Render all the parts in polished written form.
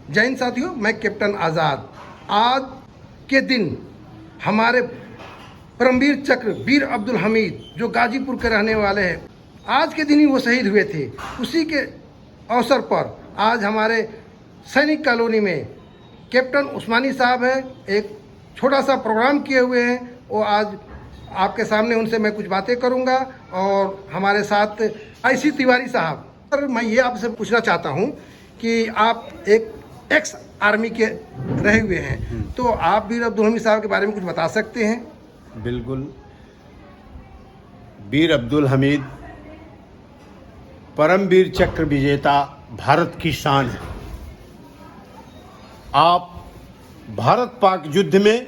जय हिंद साथियों, मैं कैप्टन आज़ाद। आज के दिन हमारे परमवीर चक्र वीर अब्दुल हमीद जो गाजीपुर के रहने वाले हैं, आज के दिन ही वो शहीद हुए थे। उसी के अवसर पर आज हमारे सैनिक कॉलोनी में कैप्टन उस्मानी साहब हैं, एक छोटा सा प्रोग्राम किए हुए हैं। वो आज आपके सामने उनसे मैं कुछ बातें करूंगा। और हमारे साथ आईसी तिवारी साहब। सर, मैं ये आपसे पूछना चाहता हूं कि आप एक एक्स आर्मी के रहे हुए हैं, तो आप वीर अब्दुल हमीद साहब के बारे में कुछ बता सकते हैं? बिल्कुल। वीर अब्दुल हमीद परमवीर चक्र विजेता भारत की शान है। आप भारत पाक युद्ध में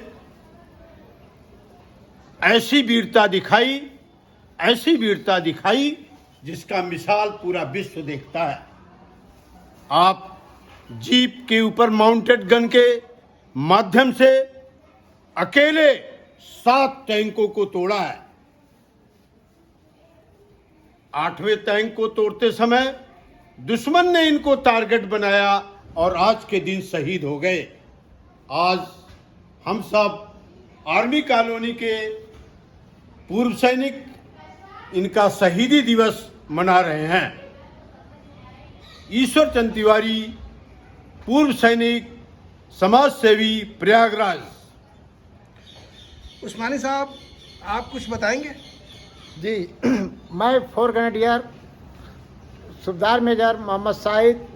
ऐसी वीरता दिखाई जिसका मिसाल पूरा विश्व देखता है। आप जीप के ऊपर माउंटेड गन के माध्यम से अकेले 7 टैंकों को तोड़ा है। 8वें टैंक को तोड़ते समय दुश्मन ने इनको टारगेट बनाया और आज के दिन शहीद हो गए। आज हम सब आर्मी कॉलोनी के पूर्व सैनिक इनका शहीदी दिवस मना रहे हैं। ईश्वर चंद तिवारी, पूर्व सैनिक, समाज सेवी, प्रयागराज। उस्मानी साहब, आप कुछ बताएंगे? जी, मैं 4 ग्रेनेडियर सूबेदार मेजर मोहम्मद साहिद,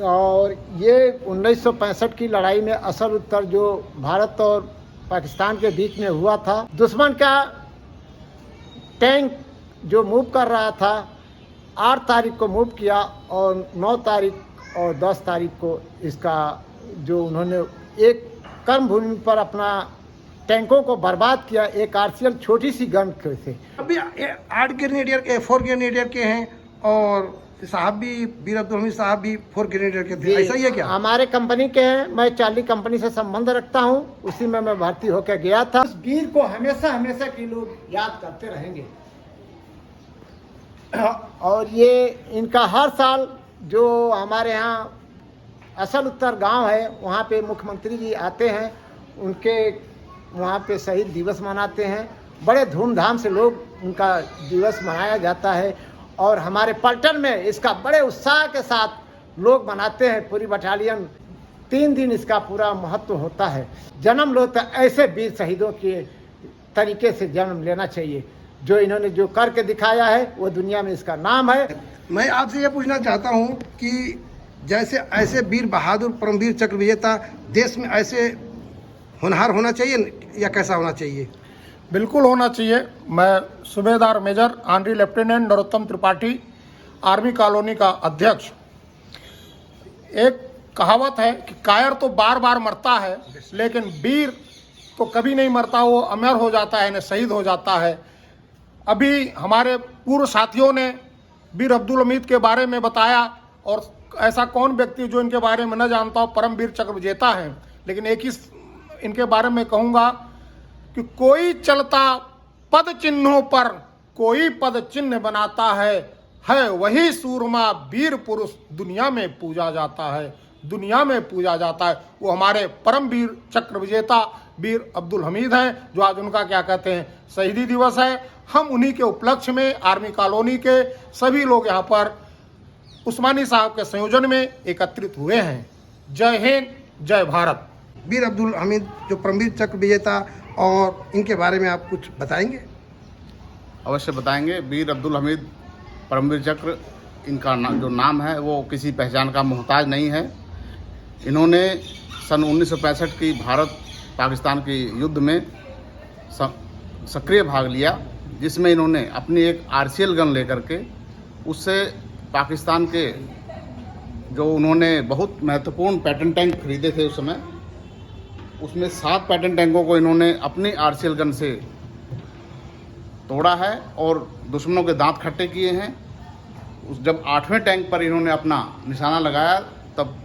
और ये 1965 की लड़ाई में असल उत्तर जो भारत और पाकिस्तान के बीच में हुआ था, दुश्मन का टैंक जो मूव कर रहा था 8 तारीख को मूव किया और 9 तारीख और 10 तारीख को इसका जो उन्होंने एक कर्म भूमि पर अपना टैंकों को बर्बाद किया। एक आरसीएल छोटी सी गन से। अभी 8 ग्रेनेडियर के 4 ग्रेनेडियर के हैं और साहब भी, वीर अब्दुल हमीद साहब भी 4 ग्रेनेडियर के थे, ऐसा ही है क्या? हमारे कंपनी के हैं। मैं चार्ली कंपनी से संबंध रखता हूं, उसी में मैं भर्ती होकर गया था। उस वीर को हमेशा हमेशा के लोग याद करते रहेंगे। और ये इनका हर साल जो हमारे यहाँ असल उत्तर गांव है, वहाँ पे मुख्यमंत्री जी आते हैं, उनके वहाँ पे शहीद दिवस मनाते हैं। बड़े धूमधाम से लोग उनका दिवस मनाया जाता है और हमारे पलटन में इसका बड़े उत्साह के साथ लोग मनाते हैं। पूरी बटालियन 3 दिन इसका पूरा महत्व होता है। जन्म लो तो ऐसे वीर शहीदों के तरीके से जन्म लेना चाहिए। जो इन्होंने जो करके दिखाया है वो दुनिया में इसका नाम है। मैं आपसे ये पूछना चाहता हूँ कि जैसे ऐसे वीर बहादुर परमवीर चक्र विजेता देश में ऐसे होनहार होना चाहिए या कैसा होना चाहिए? बिल्कुल होना चाहिए। मैं सूबेदार major honorary lieutenant Narottam Tripathi, army colony का अध्यक्ष। एक कहावत है कि कायर तो बार बार मरता है, लेकिन वीर तो कभी नहीं मरता, वो अमर हो जाता है, शहीद हो जाता है। अभी हमारे पूर्व साथियों ने वीर अब्दुल हमीद के बारे में बताया, और ऐसा कौन व्यक्ति जो इनके बारे में न जानता हो, परमवीर चक्र विजेता हैं। लेकिन एक ही इनके बारे में कहूँगा कि कोई चलता पद चिन्हों पर कोई पद चिन्ह बनाता है वही सूरमा वीर पुरुष दुनिया में पूजा जाता है, दुनिया में पूजा जाता है। वो हमारे परमवीर चक्र विजेता वीर अब्दुल हमीद हैं, जो आज उनका क्या कहते हैं शहीदी दिवस है। हम उन्हीं के उपलक्ष्य में आर्मी कॉलोनी के सभी लोग यहाँ पर उस्मानी साहब के संयोजन में एकत्रित हुए हैं। जय हिंद, जय भारत। वीर अब्दुल हमीद जो परमवीर चक्र विजेता, और इनके बारे में आप कुछ बताएंगे? अवश्य बताएंगे। वीर अब्दुल हमीद परमवीर चक्र, इनका जो नाम है वो किसी पहचान का मोहताज नहीं है। इन्होंने सन 1965 की भारत पाकिस्तान के युद्ध में सक्रिय भाग लिया, जिसमें इन्होंने अपनी एक आरसीएल गन लेकर के उससे पाकिस्तान के जो उन्होंने बहुत महत्वपूर्ण पैटर्न टैंक खरीदे थे उस समय, उसमें 7 पैटर्न टैंकों को इन्होंने अपनी आरसीएल गन से तोड़ा है और दुश्मनों के दांत खट्टे किए हैं। जब 8वें टैंक पर इन्होंने अपना निशाना लगाया, तब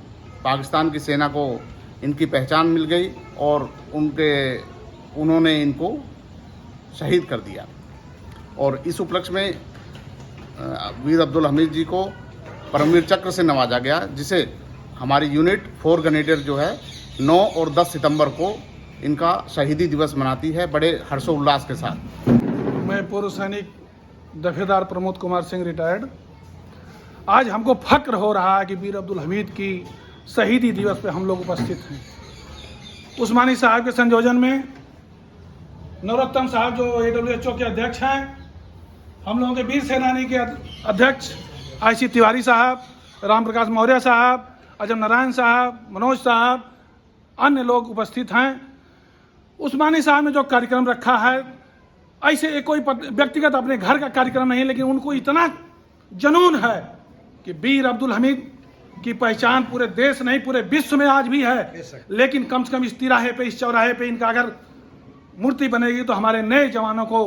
पाकिस्तान की सेना को इनकी पहचान मिल गई और उन्होंने इनको शहीद कर दिया। और इस उपलक्ष्य में वीर अब्दुल हमीद जी को परमवीर चक्र से नवाजा गया, जिसे हमारी यूनिट 4 ग्रेनेडियर जो है 9 और 10 सितंबर को इनका शहीदी दिवस मनाती है बड़े हर्षोल्लास के साथ। मैं पूर्व सैनिक दफेदार प्रमोद कुमार सिंह रिटायर्ड। आज हमको फक्र हो रहा है कि वीर अब्दुल हमीद की शहीदी दिवस पे हम लोग उपस्थित हैं। उस्मानी साहब के संयोजन में नरोत्तम साहब जो AWHO के अध्यक्ष हैं, हम लोगों के वीर सेनानी के अध्यक्ष IC तिवारी साहब, राम प्रकाश मौर्य साहब, अजम नारायण साहब, मनोज साहब, अन्य लोग उपस्थित हैं। उस्मानी साहब ने जो कार्यक्रम रखा है, ऐसे एक कोई व्यक्तिगत अपने घर का कार्यक्रम नहीं, लेकिन उनको इतना जुनून है कि वीर अब्दुल हमीद की पहचान पूरे देश नहीं पूरे विश्व में आज भी है। लेकिन कम से कम इस तिराहे पे, इस चौराहे पे इनका अगर मूर्ति बनेगी तो हमारे नए जवानों को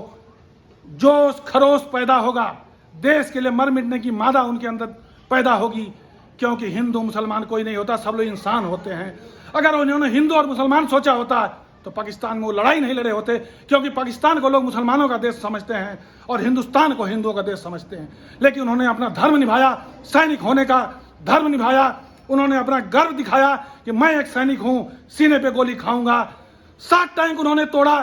जोश खरोश पैदा होगा, देश के लिए मर मिटने की मादा उनके अंदर पैदा होगी। क्योंकि हिंदू मुसलमान कोई नहीं होता, सब लोग इंसान होते हैं। अगर उन्होंने हिंदू और मुसलमान सोचा होता तो पाकिस्तान में वो लड़ाई नहीं लड़े होते, क्योंकि पाकिस्तान को लोग मुसलमानों का देश समझते हैं और हिंदुस्तान को हिंदुओं का देश समझते हैं। लेकिन उन्होंने अपना धर्म निभाया, सैनिक होने का धर्म निभाया। उन्होंने अपना गर्व दिखाया कि मैं एक सैनिक हूं, सीने पे गोली खाऊंगा। 7 टैंक उन्होंने तोड़ा।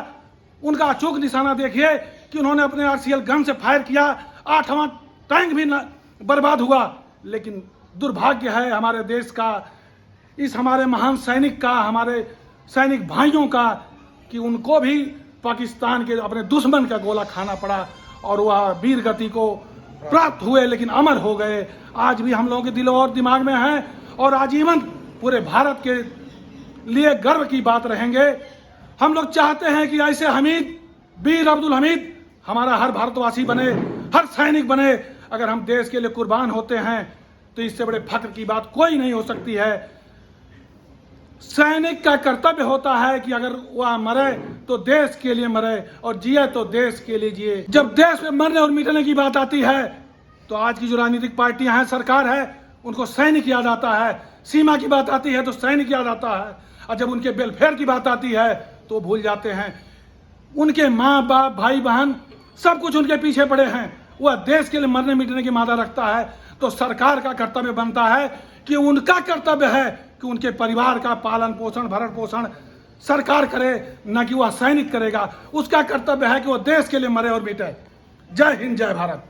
उनका अचूक निशाना देखिए कि उन्होंने अपने RCL गन से फायर किया, 8वां टैंक भी बर्बाद हुआ। लेकिन दुर्भाग्य है हमारे देश का, इस हमारे महान सैनिक का, हमारे सैनिक भाइयों का, कि उनको भी पाकिस्तान के अपने दुश्मन का गोला खाना पड़ा और वह वीर गति को प्राप्त हुए, लेकिन अमर हो गए। आज भी हम लोगों के दिलों और दिमाग में है और आजीवन पूरे भारत के लिए गर्व की बात रहेंगे। हम लोग चाहते हैं कि ऐसे हमीद, वीर अब्दुल हमीद हमारा हर भारतवासी बने, हर सैनिक बने। अगर हम देश के लिए कुर्बान होते हैं तो इससे बड़े फख्र की बात कोई नहीं हो सकती है। सैनिक का कर्तव्य होता है कि अगर वह मरे तो देश के लिए मरे और जिए तो देश के लिए जिए। जब देश में मरने और मिटने की बात आती है तो आज की जो राजनीतिक पार्टियां हैं, सरकार है, उनको सैनिक याद आता है। सीमा की बात आती है तो सैनिक याद आता है, और जब उनके वेलफेयर की बात आती है तो भूल जाते हैं। उनके माँ बाप, भाई बहन सब कुछ उनके पीछे पड़े हैं। वह देश के लिए मरने मिटने की मादा रखता है, तो सरकार का कर्तव्य बनता है कि उनका कर्तव्य है कि उनके परिवार का पालन पोषण, भरण पोषण सरकार करे, न कि वह सैनिक करेगा। उसका कर्तव्य है कि वह देश के लिए मरे और मिटे। जय हिंद, जय भारत।